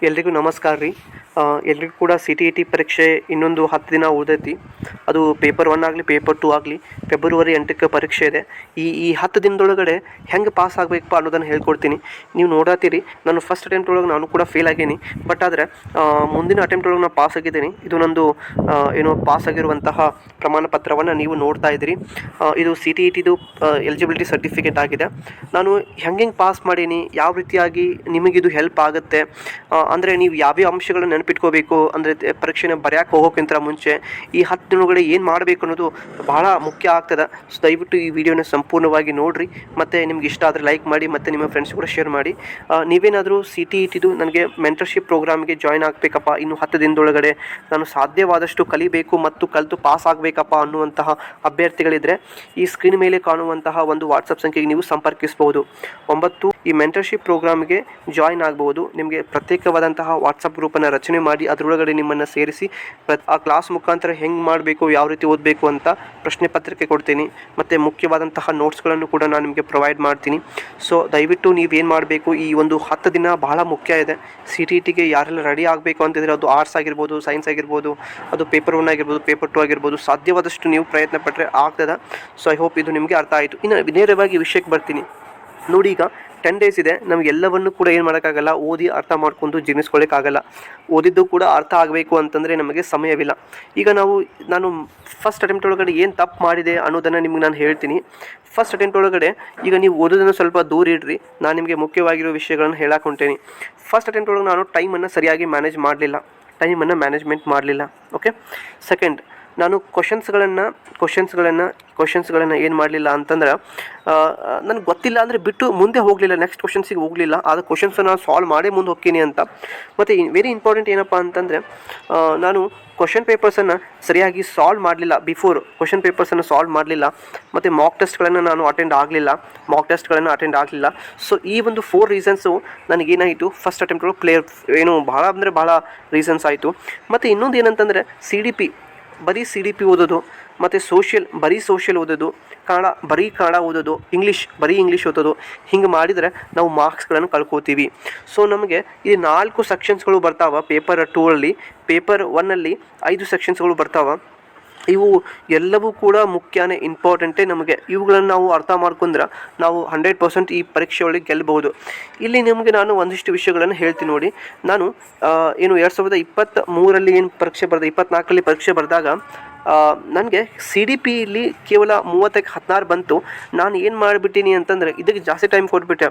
ಎಲ್ರಿಗೂ ನಮಸ್ಕಾರ ರೀ. ಎಲ್ರಿಗೂ ಕೂಡ CTET ಪರೀಕ್ಷೆ ಇನ್ನೊಂದು 10 ದಿನ ಉಳಿದೈತಿ. ಅದು ಪೇಪರ್ 1 ಆಗಲಿ ಪೇಪರ್ 2 ಆಗಲಿ ಫೆಬ್ರವರಿ 8ಕ್ಕೆ ಪರೀಕ್ಷೆ ಇದೆ. ಈ 10 ದಿನದೊಳಗಡೆ ಹೆಂಗೆ ಪಾಸ್ ಆಗಬೇಕಪ್ಪ ಅನ್ನೋದನ್ನು ಹೇಳ್ಕೊಡ್ತೀನಿ. ನೀವು ನೋಡತ್ತೀರಿ, ನಾನು ಫಸ್ಟ್ ಅಟೆಂಪ್ಟ್ ಒಳಗೆ ನಾನು ಕೂಡ ಫೇಲ್ ಆಗೀನಿ. ಬಟ್ ಆದರೆ ಮುಂದಿನ ಅಟೆಂಪ್ಟ್ ಒಳಗೆ ನಾನು ಪಾಸ್ ಆಗಿದ್ದೀನಿ. ಇದು ನಂದು ಪಾಸ್ ಆಗಿರುವಂತಹ ಪ್ರಮಾಣ ಪತ್ರವನ್ನು ನೀವು ನೋಡ್ತಾ ಇದ್ದೀರಿ. ಇದು CTETದು ಎಲಿಜಿಬಿಲಿಟಿ ಸರ್ಟಿಫಿಕೇಟ್ ಆಗಿದೆ. ನಾನು ಹೆಂಗೆ ಪಾಸ್ ಮಾಡೀನಿ, ಯಾವ ರೀತಿಯಾಗಿ ನಿಮಗಿದು ಹೆಲ್ಪ್ ಆಗುತ್ತೆ, ಅಂದರೆ ನೀವು ಯಾವ್ಯಾವ ಅಂಶಗಳನ್ನು ನೆನಪಿಟ್ಕೋಬೇಕು, ಅಂದರೆ ಪರೀಕ್ಷೆನ ಬರೆಯೋಕೆ ಹೋಗೋಕ್ಕಿಂತ ಮುಂಚೆ ಈ 10 ದಿನಗಳ ಏನು ಮಾಡಬೇಕು ಅನ್ನೋದು ಬಹಳ ಮುಖ್ಯ ಆಗ್ತದೆ. ಸೊ ದಯವಿಟ್ಟು ಈ ವಿಡಿಯೋನ ಸಂಪೂರ್ಣವಾಗಿ ನೋಡಿರಿ. ಮತ್ತು ನಿಮ್ಗೆ ಇಷ್ಟ ಆದರೆ ಲೈಕ್ ಮಾಡಿ ಮತ್ತು ನಿಮ್ಮ ಫ್ರೆಂಡ್ಸ್ ಕೂಡ ಶೇರ್ ಮಾಡಿ. ನೀವೇನಾದರೂ CTETದು ನನಗೆ ಮೆಂಟರ್ಶಿಪ್ ಪ್ರೋಗ್ರಾಮ್ಗೆ ಜಾಯ್ನ್ ಆಗಬೇಕಪ್ಪ, ಇನ್ನು 10 ದಿನದೊಳಗಡೆ ನಾನು ಸಾಧ್ಯವಾದಷ್ಟು ಕಲಿಬೇಕು ಮತ್ತು ಕಲಿತು ಪಾಸ್ ಆಗಬೇಕಪ್ಪ ಅನ್ನುವಂತಹ ಅಭ್ಯರ್ಥಿಗಳಿದ್ದರೆ ಈ ಸ್ಕ್ರೀನ್ ಮೇಲೆ ಕಾಣುವಂತಹ ಒಂದು ವಾಟ್ಸಪ್ ಸಂಖ್ಯೆಗೆ ನೀವು ಸಂಪರ್ಕಿಸಬಹುದು. 9 ಈ ಮೆಂಟರ್ಶಿಪ್ ಪ್ರೋಗ್ರಾಮ್ಗೆ ಜಾಯ್ನ್ ಆಗಬಹುದು. ನಿಮಗೆ ಪ್ರತ್ಯೇಕವಾದಂತಹ ವಾಟ್ಸಪ್ ಗ್ರೂಪನ್ನು ರಚನೆ ಮಾಡಿ ಅದರೊಳಗಡೆ ನಿಮ್ಮನ್ನು ಸೇರಿಸಿ ಆ ಕ್ಲಾಸ್ ಮುಖಾಂತರ ಹೆಂಗೆ ಮಾಡಬೇಕು, ಯಾವ ರೀತಿ ಓದಬೇಕು ಅಂತ ಪ್ರಶ್ನೆ ಪತ್ರಿಕೆ ಕೊಡ್ತೀನಿ. ಮತ್ತು ಮುಖ್ಯವಾದಂತಹ ನೋಟ್ಸ್ಗಳನ್ನು ಕೂಡ ನಾನು ನಿಮಗೆ ಪ್ರೊವೈಡ್ ಮಾಡ್ತೀನಿ. ಸೊ ದಯವಿಟ್ಟು ನೀವೇನು ಮಾಡಬೇಕು, ಈ ಒಂದು 10 ದಿನ ಬಹಳ ಮುಖ್ಯ ಇದೆ. CTETಗೆ ಯಾರೆಲ್ಲ ರೆಡಿ ಆಗಬೇಕು ಅಂತಿದ್ರೆ, ಅದು ಆರ್ಟ್ಸ್ ಆಗಿರ್ಬೋದು, ಸೈನ್ಸ್ ಆಗಿರ್ಬೋದು, ಅದು ಪೇಪರ್ 1 ಆಗಿರ್ಬೋದು, ಪೇಪರ್ 2 ಆಗಿರ್ಬೋದು, ಸಾಧ್ಯವಾದಷ್ಟು ನೀವು ಪ್ರಯತ್ನ ಪಟ್ಟರೆ ಆಗ್ತದೆ. ಸೊ ಐ ಹೋಪ್ ಇದು ನಿಮಗೆ ಅರ್ಥ ಆಯಿತು. ಇನ್ನು ನೇರವಾಗಿ ವಿಷಯಕ್ಕೆ ಬರ್ತೀನಿ ನೋಡಿ. ಈಗ 10 ಡೇಸ್ ಇದೆ. ನಮಗೆಲ್ಲವನ್ನು ಕೂಡ ಏನು ಮಾಡೋಕ್ಕಾಗಲ್ಲ, ಓದಿ ಅರ್ಥ ಮಾಡ್ಕೊಂಡು ಜೀರ್ಣಿಸ್ಕೊಳ್ಳೋಕ್ಕಾಗಲ್ಲ. ಓದಿದ್ದು ಕೂಡ ಅರ್ಥ ಆಗಬೇಕು ಅಂತಂದರೆ ನಮಗೆ ಸಮಯವಿಲ್ಲ. ಈಗ ನಾನು ಫಸ್ಟ್ ಅಟೆಂಪ್ಟ್ ಒಳಗಡೆ ಏನು ತಪ್ಪು ಮಾಡಿದೆ ಅನ್ನೋದನ್ನು ನಿಮ್ಗೆ ನಾನು ಹೇಳ್ತೀನಿ. ಫಸ್ಟ್ ಅಟೆಂಪ್ಟ್ ಒಳಗಡೆ ಈಗ ನೀವು ಓದೋದನ್ನು ಸ್ವಲ್ಪ ದೂರ ಇಡ್ರಿ. ನಾನು ನಿಮಗೆ ಮುಖ್ಯವಾಗಿರೋ ವಿಷಯಗಳನ್ನು ಹೇಳಕ್ಕೆ ಹೊಂಟೇನಿ. ಫಸ್ಟ್ ಅಟೆಂಪ್ಟ್ ಒಳಗೆ ನಾನು ಟೈಮನ್ನು ಸರಿಯಾಗಿ ಟೈಮನ್ನು ಮ್ಯಾನೇಜ್ಮೆಂಟ್ ಮಾಡಲಿಲ್ಲ. ಓಕೆ. ಸೆಕೆಂಡ್, ನಾನು ಕ್ವಶನ್ಸ್ಗಳನ್ನು ಏನು ಮಾಡಲಿಲ್ಲ ಅಂತಂದ್ರೆ, ನನಗೆ ಗೊತ್ತಿಲ್ಲ ಅಂದರೆ ಬಿಟ್ಟು ಮುಂದೆ ಹೋಗಲಿಲ್ಲ, ನೆಕ್ಸ್ಟ್ ಕ್ವಶನ್ಸಿಗೆ ಹೋಗಲಿಲ್ಲ. ಆದ ಕ್ವಶನ್ಸನ್ನು ನಾನು ಸಾಲ್ವ್ ಮಾಡೇ ಮುಂದೆ ಹೋಗ್ತೀನಿ ಅಂತ. ಮತ್ತು ವೆರಿ ಇಂಪಾರ್ಟೆಂಟ್ ಏನಪ್ಪ ಅಂತಂದರೆ, ನಾನು ಕ್ವಶನ್ ಪೇಪರ್ಸನ್ನು ಸರಿಯಾಗಿ ಸಾಲ್ವ್ ಮಾಡಲಿಲ್ಲ. ಬಿಫೋರ್ ಕ್ವಶನ್ ಪೇಪರ್ಸನ್ನು ಸಾಲ್ವ್ ಮಾಡಲಿಲ್ಲ. ಮತ್ತು ಮಾಕ್ ಟೆಸ್ಟ್ಗಳನ್ನು ನಾನು ಅಟೆಂಡ್ ಆಗಲಿಲ್ಲ. ಸೊ ಈ ಒಂದು 4 ರೀಸನ್ಸು ನನಗೇನಾಯಿತು, ಫಸ್ಟ್ ಅಟೆಂಪ್ಟ್ ಒಳಗೆ ಭಾಳ ರೀಸನ್ಸ್ ಆಯಿತು. ಮತ್ತು ಇನ್ನೊಂದು ಏನಂತಂದರೆ, ಬರೀ CDP ಓದೋದು, ಮತ್ತು ಬರೀ ಸೋಷಿಯಲ್ ಓದೋದು, ಕನ್ನಡ ಓದೋದು, ಇಂಗ್ಲೀಷ್ ಓದೋದು, ಹಿಂಗೆ ಮಾಡಿದರೆ ನಾವು ಮಾರ್ಕ್ಸ್ಗಳನ್ನು ಕಳ್ಕೋತೀವಿ. ಸೊ ನಮಗೆ ಈ 4 ಸೆಕ್ಷನ್ಸ್ಗಳು ಬರ್ತಾವೆ ಪೇಪರ್ 2 ಅಲ್ಲಿ. ಪೇಪರ್ 1 5 ಸೆಕ್ಷನ್ಸ್ಗಳು ಬರ್ತಾವೆ. ಇವು ಎಲ್ಲವೂ ಕೂಡ ಮುಖ್ಯನೇ, ಇಂಪಾರ್ಟೆಂಟೇ ನಮಗೆ. ಇವುಗಳನ್ನು ನಾವು ಅರ್ಥ ಮಾಡ್ಕೊಂಡ್ರೆ ನಾವು 100% ಈ ಪರೀಕ್ಷೆ ಒಳಗೆ ಗೆಲ್ಲಬಹುದು. ಇಲ್ಲಿ ನಿಮಗೆ ನಾನು ಒಂದಿಷ್ಟು ವಿಷಯಗಳನ್ನು ಹೇಳ್ತೀನಿ ನೋಡಿ. ನಾನು 2023 ಏನು ಪರೀಕ್ಷೆ ಬರೆದ, 24 ಪರೀಕ್ಷೆ ಬರೆದಾಗ ನನಗೆ CDPಯಲ್ಲಿ ಕೇವಲ 30ಕ್ಕೆ 16 ಬಂತು. ನಾನು ಏನು ಮಾಡಿಬಿಟ್ಟಿನಿ ಅಂತಂದರೆ, ಇದಕ್ಕೆ ಜಾಸ್ತಿ ಟೈಮ್ ಕೊಟ್ಬಿಟ್ಟೆ.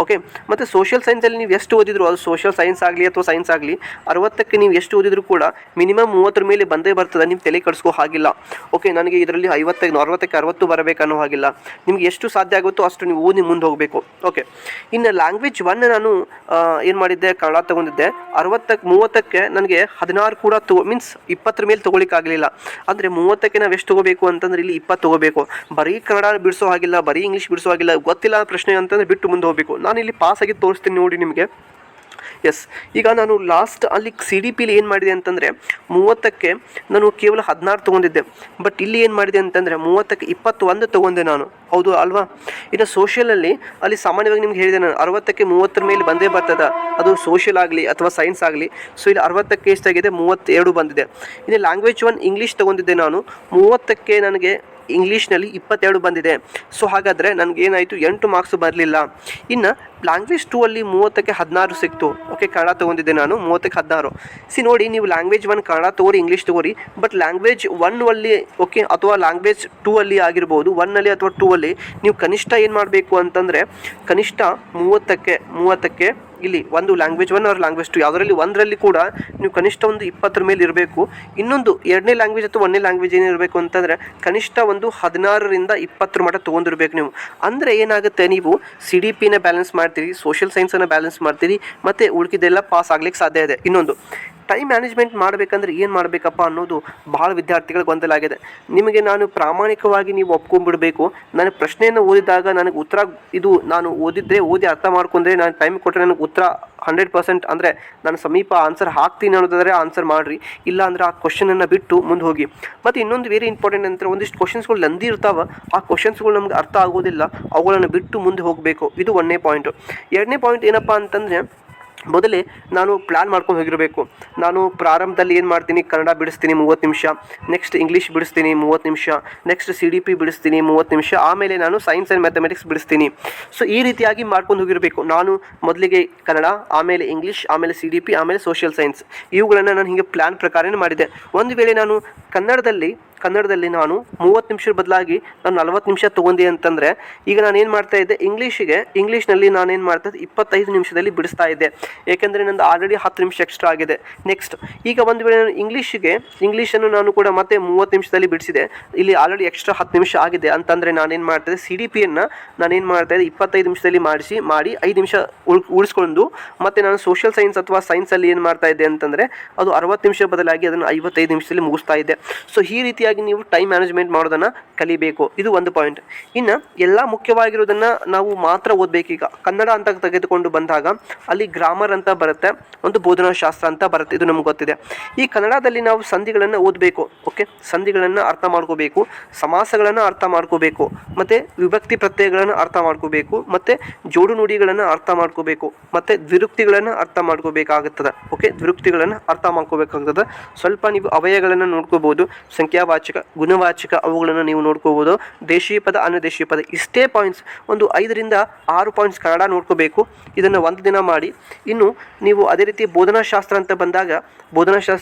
ಓಕೆ. ಮತ್ತು ಸೋಷಿಯಲ್ ಸೈನ್ಸಲ್ಲಿ ನೀವು ಎಷ್ಟು ಓದಿದ್ರು, ಅದು ಸೋಷಿಯಲ್ ಸೈನ್ಸ್ ಆಗಲಿ ಅಥವಾ ಸೈನ್ಸ್ ಆಗಲಿ, 60ಕ್ಕೆ ನೀವು ಎಷ್ಟು ಓದಿದ್ರು ಕೂಡ ಮಿನಿಮಮ್ 30 ಮೇಲೆ ಬಂದೇ ಬರ್ತದೆ. ನೀವು ತಲೆ ಕೆಡಿಸ್ಕೋ ಹಾಗಿಲ್ಲ. ಓಕೆ. ನನಗೆ ಇದರಲ್ಲಿ 60ಕ್ಕೆ 60 ಬರಬೇಕನ್ನೋ ಹಾಗಿಲ್ಲ. ನಿಮ್ಗೆ ಎಷ್ಟು ಸಾಧ್ಯ ಆಗುತ್ತೋ ಅಷ್ಟು ನೀವು ಓದಿ ಮುಂದೆ ಹೋಗಬೇಕು. ಓಕೆ. ಇನ್ನು ಲ್ಯಾಂಗ್ವೇಜ್ 1 ನಾನು ಏನು ಮಾಡಿದ್ದೆ, ಕನ್ನಡ ತೊಗೊಂಡಿದ್ದೆ. 30ಕ್ಕೆ ನನಗೆ 16 ಕೂಡ 20 ಮೇಲೆ ತೊಗೊಳಿಕ್ಕಾಗಲಿಲ್ಲ. ಅಂದರೆ 30ಕ್ಕೆ ನಾವು ಎಷ್ಟು ತೊಗೋಬೇಕು ಅಂತಂದರೆ ಇಲ್ಲಿ 20 ತೊಗೋಬೇಕು. ಬರೀ ಕನ್ನಡ ಬಿಡಿಸೋ ಹಾಗಿಲ್ಲ, ಬರೀ ಇಂಗ್ಲೀಷ್ ಬಿಡಿಸೋ ಹಾಗಿಲ್ಲ. ಗೊತ್ತಿಲ್ಲ ಪ್ರಶ್ನೆ ಅಂತಂದರೆ ಬಿಟ್ಟು ಮುಂದೆ ಹೋಗಬೇಕು. ನಾನು ಇಲ್ಲಿ ಪಾಸ್ ಆಗಿ ತೋರಿಸ್ತೀನಿ ನೋಡಿ ನಿಮಗೆ. ಎಸ್. ಈಗ ನಾನು ಲಾಸ್ಟ್ ಅಲ್ಲಿ CDPಲಿ ಏನು ಮಾಡಿದೆ ಅಂತಂದರೆ, 30ಕ್ಕೆ ನಾನು ಕೇವಲ 16 ತೊಗೊಂಡಿದ್ದೆ. ಬಟ್ ಇಲ್ಲಿ ಏನು ಮಾಡಿದೆ ಅಂತಂದರೆ 30ಕ್ಕೆ 21 ತೊಗೊಂಡೆ ನಾನು. ಹೌದು ಅಲ್ವಾ? ಇನ್ನು ಸೋಷಿಯಲಲ್ಲಿ ಅಲ್ಲಿ ಸಾಮಾನ್ಯವಾಗಿ ನಿಮ್ಗೆ ಹೇಳಿದೆ ನಾನು, 60ಕ್ಕೆ 30 ಮೇಲೆ ಬಂದೇ ಬರ್ತದೆ, ಅದು ಸೋಷಿಯಲ್ ಆಗಲಿ ಅಥವಾ ಸೈನ್ಸ್ ಆಗಲಿ. ಸೊ ಇಲ್ಲಿ 60ಕ್ಕೆ ಎಷ್ಟಾಗಿದೆ, 32 ಬಂದಿದೆ. ಇನ್ನು ಲ್ಯಾಂಗ್ವೇಜ್ 1 ಇಂಗ್ಲೀಷ್ ತೊಗೊಂಡಿದ್ದೆ ನಾನು. 30ಕ್ಕೆ ನನಗೆ ಇಂಗ್ಲೀಷ್ನಲ್ಲಿ 22 ಬಂದಿದೆ. ಸೊ ಹಾಗಾದರೆ ನನಗೇನಾಯಿತು, 8 ಮಾರ್ಕ್ಸ್ ಬರಲಿಲ್ಲ. ಇನ್ನು ಲ್ಯಾಂಗ್ವೇಜ್ 2 ಅಲ್ಲಿ 30ಕ್ಕೆ 16 ಸಿಕ್ತು. ಓಕೆ. ಕನ್ನಡ ತೊಗೊಂಡಿದ್ದೆ ನಾನು, 30ಕ್ಕೆ 16. ನೋಡಿ, ನೀವು ಲ್ಯಾಂಗ್ವೇಜ್ 1 ಕನ್ನಡ ತೊಗೊರಿ, ಇಂಗ್ಲೀಷ್ ತೊಗೊರಿ. ಬಟ್ ಲ್ಯಾಂಗ್ವೇಜ್ 1 ಅಲ್ಲಿ ಓಕೆ, ಅಥವಾ ಲ್ಯಾಂಗ್ವೇಜ್ 2 ಅಲ್ಲಿ ಆಗಿರ್ಬೋದು, 1 ಅಲ್ಲಿ ಅಥವಾ 2 ಅಲ್ಲಿ ನೀವು ಕನಿಷ್ಠ ಏನು ಮಾಡಬೇಕು ಅಂತಂದರೆ, ಕನಿಷ್ಠ 30ಕ್ಕೆ ಇಲ್ಲಿ ಒಂದು ಲ್ಯಾಂಗ್ವೇಜ್ 1 or ಲ್ಯಾಂಗ್ವೇಜ್ 2 ಯಾವುದರಲ್ಲಿ ಒಂದರಲ್ಲಿ ಕೂಡ ನೀವು ಕನಿಷ್ಠ ಒಂದು 20 ಮೇಲೆ ಇರಬೇಕು. ಇನ್ನೊಂದು 2ನೇ ಲ್ಯಾಂಗ್ವೇಜ್ ಅಥವಾ 1ನೇ ಲ್ಯಾಂಗ್ವೇಜ್ ಏನಿರಬೇಕು ಅಂತಂದರೆ ಕನಿಷ್ಠ ಒಂದು 16ರಿಂದ 20 ಮಟ್ಟ ತೊಗೊಂಡಿರ್ಬೇಕು ನೀವು. ಅಂದರೆ ಏನಾಗುತ್ತೆ, ನೀವು CDPನ ಬ್ಯಾಲೆನ್ಸ್ ಮಾಡ್ತೀರಿ, ಸೋಷಿಯಲ್ ಸೈನ್ಸನ್ನು ಬ್ಯಾಲೆನ್ಸ್ ಮಾಡ್ತೀರಿ, ಮತ್ತು ಉಳ್ಕಿದೆಲ್ಲ ಪಾಸ್ ಆಗ್ಲಿಕ್ಕೆ ಸಾಧ್ಯ ಇದೆ. ಇನ್ನೊಂದು, ಟೈಮ್ ಮ್ಯಾನೇಜ್ಮೆಂಟ್ ಮಾಡಬೇಕಂದ್ರೆ ಏನು ಮಾಡಬೇಕಪ್ಪ ಅನ್ನೋದು ಭಾಳ ವಿದ್ಯಾರ್ಥಿಗಳಿಗೆ ಗೊಂದಲಾಗಿದೆ. ನಿಮಗೆ ನಾನು ಪ್ರಾಮಾಣಿಕವಾಗಿ ನೀವು ಒಪ್ಕೊಂಡ್ಬಿಡಬೇಕು. ನಾನು ಪ್ರಶ್ನೆಯನ್ನು ಓದಿದಾಗ ನನಗೆ ಉತ್ತರ, ಇದು ನಾನು ಓದಿ ಅರ್ಥ ಮಾಡ್ಕೊಂಡ್ರೆ, ನಾನು ಟೈಮ್ ಕೊಟ್ಟರೆ ನನಗೆ ಉತ್ತರ 100% ಅಂದರೆ ನಾನು ಸಮೀಪ ಆನ್ಸರ್ ಹಾಕ್ತೀನಿ ಅನ್ನೋದಾದರೆ ಆನ್ಸರ್ ಮಾಡಿರಿ. ಇಲ್ಲ ಅಂದರೆ ಆ ಕ್ವಶನನ್ನು ಬಿಟ್ಟು ಮುಂದೆ ಹೋಗಿ. ಮತ್ತು ಇನ್ನೊಂದು ವೆರಿ ಇಂಪಾರ್ಟೆಂಟ್ ಅಂದರೆ, ಒಂದಿಷ್ಟು ಕ್ವಶನ್ಸ್ಗಳು ಲಂದಿ ಇರ್ತಾವೆ. ಆ ಕ್ವಶನ್ಸ್ಗಳು ನಮ್ಗೆ ಅರ್ಥ ಆಗೋದಿಲ್ಲ, ಅವುಗಳನ್ನು ಬಿಟ್ಟು ಮುಂದೆ ಹೋಗಬೇಕು. ಇದು 1ನೇ ಪಾಯಿಂಟು. 2ನೇ ಪಾಯಿಂಟ್ ಏನಪ್ಪ ಅಂತಂದರೆ, ಮೊದಲೇ ನಾನು ಪ್ಲ್ಯಾನ್ ಮಾಡ್ಕೊಂಡು ಹೋಗಿರಬೇಕು. ನಾನು ಪ್ರಾರಂಭದಲ್ಲಿ ಏನು ಮಾಡ್ತೀನಿ, ಕನ್ನಡ ಬಿಡಿಸ್ತೀನಿ 30 ನಿಮಿಷ, ನೆಕ್ಸ್ಟ್ ಇಂಗ್ಲೀಷ್ ಬಿಡಿಸ್ತೀನಿ 30 ನಿಮಿಷ, ನೆಕ್ಸ್ಟ್ CDP ಬಿಡಿಸ್ತೀನಿ 30 ನಿಮಿಷ, ಆಮೇಲೆ ನಾನು ಸೈನ್ಸ್ ಆ್ಯಂಡ್ ಮ್ಯಾಥಮೆಟಿಕ್ಸ್ ಬಿಡಿಸ್ತೀನಿ. ಸೊ ಈ ರೀತಿಯಾಗಿ ಮಾಡ್ಕೊಂಡು ಹೋಗಿರಬೇಕು. ನಾನು ಮೊದಲಿಗೆ ಕನ್ನಡ, ಆಮೇಲೆ ಇಂಗ್ಲೀಷ್, ಆಮೇಲೆ CDP, ಆಮೇಲೆ ಸೋಷಿಯಲ್ ಸೈನ್ಸ್, ಇವುಗಳನ್ನು ನಾನು ಹೀಗೆ ಪ್ಲ್ಯಾನ್ ಪ್ರಕಾರನೇ ಮಾಡಿದೆ. ಒಂದು ವೇಳೆ ನಾನು ಕನ್ನಡದಲ್ಲಿ ನಾನು 30 ನಿಮಿಷದ ಬದಲಾಗಿ ನಾನು 40 ನಿಮಿಷ ತೊಗೊಂಡೆ ಅಂತಂದರೆ, ಈಗ ನಾನು ಏನು ಮಾಡ್ತಾ ಇದ್ದೆ, ಇಂಗ್ಲೀಷ್ನಲ್ಲಿ ನಾನು ಏನು ಮಾಡ್ತಾ ಇದ್ದೆ 25 ನಿಮಿಷದಲ್ಲಿ ಬಿಡಿಸ್ತಾ ಇದ್ದೆ. ಏಕೆಂದರೆ ನಂದು ಆಲ್ರೆಡಿ 10 ನಿಮಿಷ ಎಕ್ಸ್ಟ್ರಾ ಆಗಿದೆ. ನೆಕ್ಸ್ಟ್ ಈಗ ಒಂದು ವೇಳೆ ನಾನು ಇಂಗ್ಲೀಷನ್ನು ನಾನು ಕೂಡ ಮತ್ತೆ 30 ನಿಮಿಷದಲ್ಲಿ ಬಿಡಿಸಿದೆ, ಇಲ್ಲಿ ಆಲ್ರೆಡಿ ಎಕ್ಸ್ಟ್ರಾ 10 ನಿಮಿಷ ಆಗಿದೆ ಅಂತಂದರೆ ನಾನೇನು ಮಾಡ್ತಾಯಿದ್ದೆ, CDPಯನ್ನು ನಾನೇನು ಮಾಡ್ತಾಯಿದ್ದೆ 25 ನಿಮಿಷದಲ್ಲಿ ಮಾಡಿ 5 ನಿಮಿಷ ಉಳಿಸ್ಕೊಂಡು, ಮತ್ತು ನಾನು ಸೋಷಿಯಲ್ ಸೈನ್ಸ್ ಅಥವಾ ಸೈನ್ಸಲ್ಲಿ ಏನು ಮಾಡ್ತಾ ಇದ್ದೆ ಅಂತಂದರೆ ಅದು 60 ನಿಮಿಷ ಬದಲಾಗಿ ಅದನ್ನು 55 ನಿಮಿಷದಲ್ಲಿ ಮುಗಿಸ್ತಾ ಇದ್ದೆ. ಸೊ ಈ ರೀತಿಯಾಗಿ ನೀವು ಟೈಮ್ ಮ್ಯಾನೇಜ್ಮೆಂಟ್ ಮಾಡೋದನ್ನು ಕಲಿಬೇಕು. ಇದು ಒಂದು ಪಾಯಿಂಟ್. ಇನ್ನು ಎಲ್ಲ ಮುಖ್ಯವಾಗಿರೋದನ್ನು ನಾವು ಮಾತ್ರ ಓದಬೇಕೀಗ. ಕನ್ನಡ ಅಂತ ತೆಗೆದುಕೊಂಡು ಬಂದಾಗ ಅಲ್ಲಿ ಗ್ರಾಮರ್ ಅಂತ ಬರುತ್ತೆ, ಒಂದು ಬೋಧನಾಶಾಸ್ತ್ರ ಅಂತ ಬರುತ್ತೆ, ಇದು ನಮ್ಗೆ ಗೊತ್ತಿದೆ. ಈ ಕನ್ನಡದಲ್ಲಿ ನಾವು ಸಂಧಿಗಳನ್ನು ಓದಬೇಕು. ಓಕೆ, ಸಂಧಿಗಳನ್ನು ಅರ್ಥ ಮಾಡ್ಕೋಬೇಕು, ಸಮಾಸಗಳನ್ನು ಅರ್ಥ ಮಾಡ್ಕೋಬೇಕು, ಮತ್ತು ವಿಭಕ್ತಿ ಪ್ರತ್ಯಯಗಳನ್ನು ಅರ್ಥ ಮಾಡ್ಕೋಬೇಕು, ಮತ್ತು ಜೋಡು ನುಡಿಗಳನ್ನು ಅರ್ಥ ಮಾಡ್ಕೋಬೇಕು, ಮತ್ತು ದ್ವಿರುಕ್ತಿಗಳನ್ನು ಅರ್ಥ ಮಾಡ್ಕೋಬೇಕಾಗುತ್ತದೆ. ಓಕೆ, ದ್ವಿರುಕ್ತಿಗಳನ್ನು ಅರ್ಥ ಮಾಡ್ಕೋಬೇಕಾಗ್ತದೆ. ಸ್ವಲ್ಪ ನೀವು ಅವಯಗಳನ್ನು ನೋಡ್ಕೋಬೋದು, ಸಂಖ್ಯಾವಾಚಕ, ಗುಣವಾಚಕ, ಅವುಗಳನ್ನು ನೀವು ನೋಡ್ಕೋಬೋದು. ದೇಶೀಯ ಪದ, ಅನ್ಯದೇಶೀಯ ಪದ, ಇಷ್ಟೇ ಪಾಯಿಂಟ್ಸ್, ಒಂದು 5 ರಿಂದ 6 ಪಾಯಿಂಟ್ಸ್ ಕನ್ನಡ ನೋಡ್ಕೋಬೇಕು. ಇದನ್ನು ಒಂದು ದಿನ ಮಾಡಿ. ಇನ್ನು ನೀವು ಅದೇ ರೀತಿ ಬೋಧನಾಶಾಸ್ತ್ರ ಅಂತ ಬಂದಾಗ,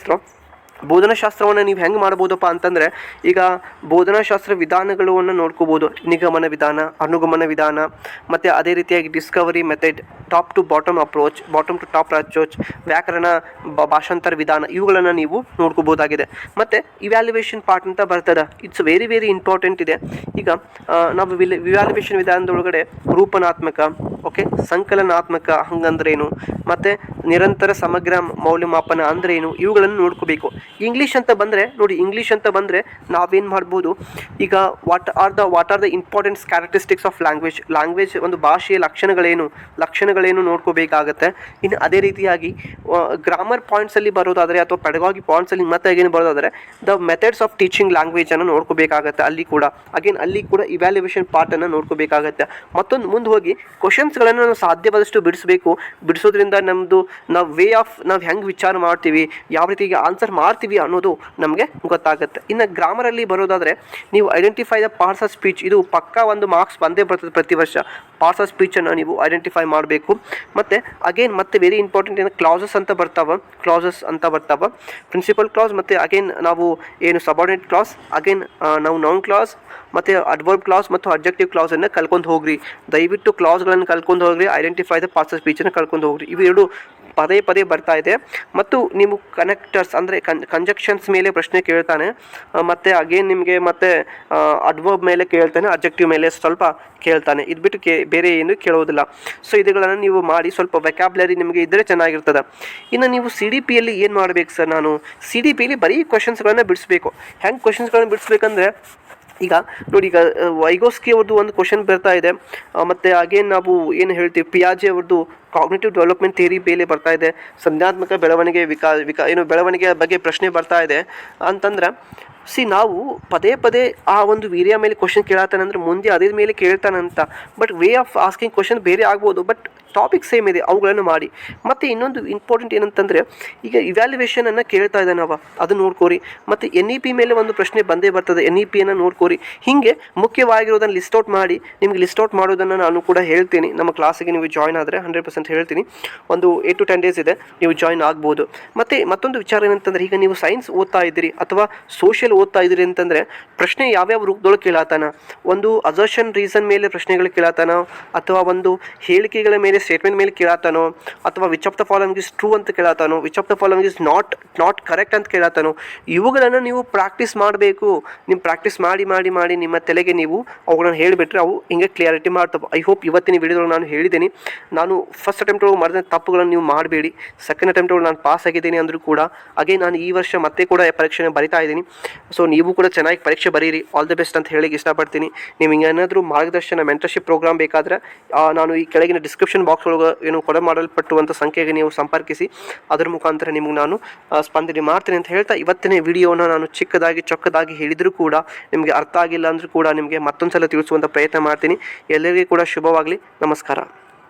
ಬೋಧನಾಶಾಸ್ತ್ರವನ್ನು ನೀವು ಹೆಂಗೆ ಮಾಡ್ಬೋದಪ್ಪ ಅಂತಂದರೆ, ಈಗ ಬೋಧನಾಶಾಸ್ತ್ರ ವಿಧಾನಗಳನ್ನು ನೋಡ್ಕೋಬೋದು. ನಿಗಮನ ವಿಧಾನ, ಅನುಗಮನ ವಿಧಾನ, ಮತ್ತು ಅದೇ ರೀತಿಯಾಗಿ discovery method, top to bottom approach, bottom to top approach, ವ್ಯಾಕರಣ, ಭಾಷಾಂತರ ವಿಧಾನ, ಇವುಗಳನ್ನು ನೀವು ನೋಡ್ಕೋಬೋದಾಗಿದೆ. ಮತ್ತು ಇವ್ಯಾಲ್ಯುವೇಷನ್ ಪಾರ್ಟ್ ಅಂತ ಬರ್ತದೆ. ಇಟ್ಸ್ ವೆರಿ ವೆರಿ ಇಂಪಾರ್ಟೆಂಟ್ ಇದೆ. ಈಗ ನಾವು ಇವ್ಯಾಲ್ಯುವೇಷನ್ ವಿಧಾನದೊಳಗಡೆ ರೂಪನಾತ್ಮಕ, ಓಕೆ, ಸಂಕಲನಾತ್ಮಕ ಹಂಗಂದ್ರೇನು, ಮತ್ತು ನಿರಂತರ ಸಮಗ್ರ ಮೌಲ್ಯಮಾಪನ ಅಂದ್ರೇನು, ಇವುಗಳನ್ನು ನೋಡ್ಕೋಬೇಕು. ಇಂಗ್ಲೀಷ್ ಅಂತ ಬಂದರೆ ನಾವೇನು ಮಾಡ್ಬೋದು, ಈಗ what are the important characteristics of language, ಒಂದು ಭಾಷೆಯ ಲಕ್ಷಣಗಳೇನು ನೋಡ್ಕೋಬೇಕಾಗತ್ತೆ. ಇನ್ನು ಅದೇ ರೀತಿಯಾಗಿ ಗ್ರಾಮರ್ ಪಾಯಿಂಟ್ಸಲ್ಲಿ ಬರೋದಾದರೆ ಅಥವಾ ಪೆಡಗಾಗಿ ಪಾಯಿಂಟ್ಸಲ್ಲಿ ಮತ್ತೆ ಏನು ಬರೋದಾದರೆ ದ ಮೆಥಡ್ಸ್ ಆಫ್ ಟೀಚಿಂಗ್ ಲ್ಯಾಂಗ್ವೇಜನ್ನು ನೋಡ್ಕೋಬೇಕಾಗತ್ತೆ. ಅಲ್ಲಿ ಕೂಡ ಇವ್ಯಾಲ್ಯುವೇಷನ್ ಪಾರ್ಟನ್ನು ನೋಡ್ಕೋಬೇಕಾಗತ್ತೆ. ಮತ್ತೊಂದು ಮುಂದೆ ಹೋಗಿ ಕ್ವಶನ್ಸ್ಗಳನ್ನು ನಾವು ಸಾಧ್ಯವಾದಷ್ಟು ಬಿಡಿಸೋದ್ರಿಂದ ನಾವು ಹೆಂಗೆ ವಿಚಾರ ಮಾಡ್ತೀವಿ, ಯಾವ ರೀತಿಗೆ ಆನ್ಸರ್ ಮಾಡ್ತೀವಿ ಅನ್ನೋದು ನಮಗೆ ಗೊತ್ತಾಗುತ್ತೆ. ಇನ್ನು ಗ್ರಾಮರಲ್ಲಿ ಬರೋದಾದರೆ ನೀವು identify the parts of speech, ಇದು ಪಕ್ಕಾ ಒಂದು ಮಾರ್ಕ್ಸ್ ಬಂದೇ ಬರ್ತದೆ ಪ್ರತಿ ವರ್ಷ. ಪಾರ್ಟ್ಸ್ ಆಫ್ ಸ್ಪೀಚನ್ನು ನೀವು ಐಡೆಂಟಿಫೈ ಮಾಡಬೇಕು. ಮತ್ತು ವೆರಿ ಇಂಪಾರ್ಟೆಂಟ್ ಏನು ಕ್ಲಾಸಸ್ ಅಂತ ಬರ್ತಾವೆ, ಪ್ರಿನ್ಸಿಪಲ್ ಕ್ಲಾಸ್, ಮತ್ತು ನಾವು ಏನು ಸಬಾರ್ಡಿನೇಟ್ ಕ್ಲಾಸ್, ನಾವು ನೌನ್ ಕ್ಲಾಸ್, ಮತ್ತು ಅಡ್ವರ್ಬ್ ಕ್ಲಾಸ್ ಮತ್ತು ಅಬ್ಜೆಕ್ಟಿವ್ ಕ್ಲಾಸನ್ನು ಕಲ್ಕೊಂಡು ಹೋಗ್ರಿ. ದಯವಿಟ್ಟು ಕ್ಲಾಸ್ಗಳನ್ನು ಕಲ್ಕೊಂಡು ಹೋಗ್ರಿ, ಐಡೆಂಟಿಫೈ ದ ಪಾರ್ಟ್ಸ್ ಆಫ್ ಸ್ಪೀಚನ್ನು ಕಲ್ಕೊಂಡು ಹೋಗ್ರಿ. ಇವೆರಡು ಪದೇ ಬರ್ತಾ ಇದೆ. ಮತ್ತು ನೀವು ಕನೆಕ್ಟರ್ಸ್ ಅಂದರೆ ಕಂಜಕ್ಷನ್ಸ್ ಮೇಲೆ ಪ್ರಶ್ನೆ ಕೇಳ್ತಾನೆ, ಮತ್ತು ನಿಮಗೆ ಮತ್ತೆ ಅಡ್ವರ್ಬ್ ಮೇಲೆ ಕೇಳ್ತಾನೆ, ಅಬ್ಜೆಕ್ಟಿವ್ ಮೇಲೆ ಸ್ವಲ್ಪ ಕೇಳ್ತಾನೆ. ಇದು ಬಿಟ್ಟು ಬೇರೆ ಏನು ಕೇಳೋದಿಲ್ಲ. ಸೊ ಇದುಗಳನ್ನು ನೀವು ಮಾಡಿ, ಸ್ವಲ್ಪ ವೆಕ್ಯಾಬ್ಲರಿ ನಿಮಗೆ ಇದ್ದರೆ ಚೆನ್ನಾಗಿರ್ತದೆ. ಇನ್ನು ನೀವು CDPಯಲ್ಲಿ ಏನು ಮಾಡಬೇಕು ಸರ್, ನಾನು CDPಯಲ್ಲಿ ಬರೀ ಕ್ವಶನ್ಸ್ಗಳನ್ನು ಬಿಡಿಸ್ಬೇಕು. ಹೆಂಗೆ ಕ್ವಶನ್ಸ್ಗಳನ್ನು ಬಿಡಿಸ್ಬೇಕಂದ್ರೆ, ಈಗ ನೋಡಿ, ಈಗ ವೈಗೋಸ್ಕಿ ಅವ್ರದ್ದು ಒಂದು ಕ್ವಶನ್ ಬರ್ತಾ ಇದೆ, ಮತ್ತು ನಾವು ಏನು ಹೇಳ್ತೀವಿ ಪಿಯಾಜೆ ಅವ್ರದ್ದು ಕಾಗ್ನಿಟಿವ್ ಡೆವಲಪ್ಮೆಂಟ್ ಥಿಯರಿ ಮೇಲೆ ಬರ್ತಾ ಇದೆ, ಸಂಜ್ಞಾತ್ಮಕ ಬೆಳವಣಿಗೆ ಬೆಳವಣಿಗೆಯ ಬಗ್ಗೆ ಪ್ರಶ್ನೆ ಬರ್ತಾ ಇದೆ ಅಂತಂದ್ರೆ, ನಾವು ಪದೇ ಆ ಒಂದು ವೀರ್ಯ ಮೇಲೆ ಕ್ವಶನ್ ಕೇಳತ್ತಾನಂದ್ರೆ ಮುಂದೆ ಅದೇ ಮೇಲೆ ಕೇಳ್ತಾನಂತ. But way of asking question ಬೇರೆ ಆಗ್ಬೋದು, ಬಟ್ ಟಾಪಿಕ್ ಸೇಮ್ ಇದೆ, ಅವುಗಳನ್ನು ಮಾಡಿ. ಮತ್ತು ಇನ್ನೊಂದು ಇಂಪಾರ್ಟೆಂಟ್ ಏನಂತಂದರೆ, ಈಗ ಇವ್ಯಾಲ್ಯುವೇಷನನ್ನು ಕೇಳ್ತಾ ಇದ್ದಾನೆ ಅದನ್ನು ನೋಡ್ಕೋರಿ. ಮತ್ತು NEP ಮೇಲೆ ಒಂದು ಪ್ರಶ್ನೆ ಬಂದೇ ಬರ್ತದೆ, NEPಯನ್ನು ನೋಡ್ಕೋರಿ. ಹೀಗೆ ಮುಖ್ಯವಾಗಿರೋದನ್ನು ಲಿಸ್ಟ್ ಔಟ್ ಮಾಡಿ. ನಿಮಗೆ ಲಿಸ್ಟ್ ಔಟ್ ಮಾಡೋದನ್ನು ನಾನು ಕೂಡ ಹೇಳ್ತೀನಿ. ನಮ್ಮ ಕ್ಲಾಸಿಗೆ ನೀವು ಜಾಯ್ನ್ ಆದರೆ 100% ಹೇಳ್ತೀನಿ. ಒಂದು 8 to 10 ಡೇಸ್ ಇದೆ, ನೀವು ಜಾಯ್ನ್ ಆಗ್ಬೋದು. ಮತ್ತು ಮತ್ತೊಂದು ವಿಚಾರ ಏನಂತಂದರೆ, ಈಗ ನೀವು ಸೈನ್ಸ್ ಓದ್ತಾ ಇದ್ದೀರಿ ಅಥವಾ ಸೋಷಿಯಲ್ ಓದ್ತಾ ಇದ್ದೀರಿ ಅಂತಂದರೆ, ಪ್ರಶ್ನೆ ಯಾವ್ಯಾವ ರೂಪದೊಳಗೆ ಕೇಳತ್ತಾನ, ಒಂದು ಅಸರ್ಷನ್ ರೀಸನ್ ಮೇಲೆ ಪ್ರಶ್ನೆಗಳು ಕೇಳತ್ತಾನ, ಅಥವಾ ಒಂದು ಹೇಳಿಕೆಗಳ ಮೇಲೆ ಸ್ಟೇಟ್ಮೆಂಟ್ ಮೇಲೆ ಕೇಳತ್ತಾನೋ, ಅಥವಾ which of the following is true ಅಂತ ಕೇಳತ್ತಾನೋ, which of the following is not correct ಅಂತ ಕೇಳತ್ತಾನೋ, ಇವುಗಳನ್ನು ನೀವು ಪ್ರಾಕ್ಟೀಸ್ ಮಾಡಬೇಕು. ನೀವು ಪ್ರಾಕ್ಟೀಸ್ ಮಾಡಿ ನಿಮ್ಮ ತಲೆಗೆ ನೀವು ಅವುಗಳನ್ನು ಹೇಳಿಬಿಟ್ರೆ ಅವು ಹಿಂಗೆ ಕ್ಲಿಯಾರಿಟಿ ಮಾಡ್ತವೆ. ಐ ಹೋಪ್ ಇವತ್ತಿನ ವಿಡಿಯೋದಲ್ಲಿ ನಾನು ಹೇಳಿದ್ದೀನಿ. ನಾನು ಫಸ್ಟ್ ಅಟೆಂಪ್ಟ್ ಒಳಗೆ ಮಾಡಿದ ತಪ್ಪುಗಳನ್ನು ನೀವು ಮಾಡಬೇಡಿ. ಸೆಕೆಂಡ್ ಅಟೆಂಪ್ಟ್ ಒಳಗೆ ನಾನು ಪಾಸ್ ಆಗಿದ್ದೀನಿ ಅಂದರೂ ಕೂಡ ನಾನು ಈ ವರ್ಷ ಮತ್ತೆ ಕೂಡ ಪರೀಕ್ಷೆನ ಬರಿತಾ ಇದ್ದೀನಿ. ಸೊ ನೀವು ಕೂಡ ಚೆನ್ನಾಗಿ ಪರೀಕ್ಷೆ ಬರೀರಿ. ಆಲ್ ದಿ ಬೆಸ್ಟ್ ಅಂತ ಹೇಳಿ ಇಷ್ಟಪಡ್ತೀನಿ. ನಿಮಗೆ ಏನಾದರೂ ಮಾರ್ಗದರ್ಶನ ಮೆಂಟರ್ಶಿಪ್ ಪ್ರೋಗ್ರಾಮ್ ಬೇಕಾದರೆ ನಾನು ಈ ಕೆಳಗಿನ ಡಿಸ್ಕ್ರಿಪ್ಷನ್ ಬಾಕ್ಸ್ ಒಳಗೆ ಕೊಡೆ ಮಾಡಲ್ಪಟ್ಟುವಂಥ ಸಂಖ್ಯೆಗೆ ನೀವು ಸಂಪರ್ಕಿಸಿ. ಅದರ ಮುಖಾಂತರ ನಿಮಗೆ ನಾನು ಸ್ಪಂದನೆ ಮಾಡ್ತೀನಿ ಅಂತ ಹೇಳ್ತಾ, ಇವತ್ತಿನ ವಿಡಿಯೋನ ನಾನು ಚೊಕ್ಕದಾಗಿ ಹೇಳಿದರೂ ಕೂಡ ನಿಮಗೆ ಅರ್ಥ ಆಗಿಲ್ಲ ಅಂದರೂ ಕೂಡ ನಿಮಗೆ ಮತ್ತೊಂದು ಸಲ ತಿಳಿಸುವಂಥ ಪ್ರಯತ್ನ ಮಾಡ್ತೀನಿ. ಎಲ್ಲರಿಗೂ ಕೂಡ ಶುಭವಾಗಲಿ. ನಮಸ್ಕಾರ.